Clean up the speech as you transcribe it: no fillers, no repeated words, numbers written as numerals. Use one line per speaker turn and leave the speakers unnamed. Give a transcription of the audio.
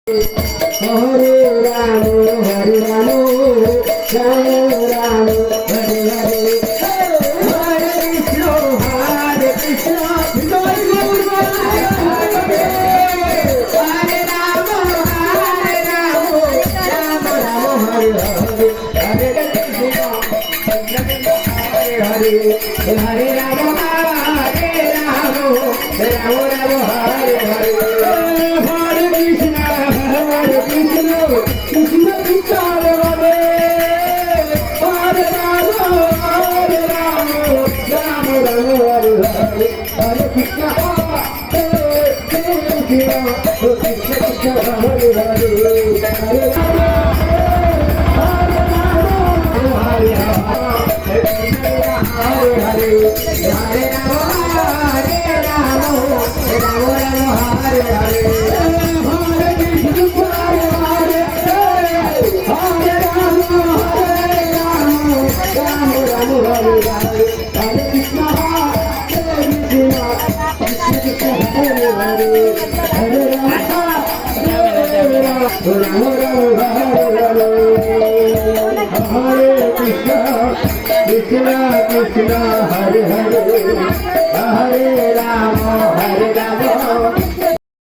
Hare Rama, Hare Rama, Rama Rama, Hare Hare. Hare Krishna, Hare Krishna, Krishna Krishna, Hare Rama, Hare Rama, Rama Rama, Hare Hare. Hare Krishna, Hare Hare, Hare Rama, Hare Rama, Rama Rama, Hare Hare. Krishna Krishna Hare Hare Hare Rama Hare Rama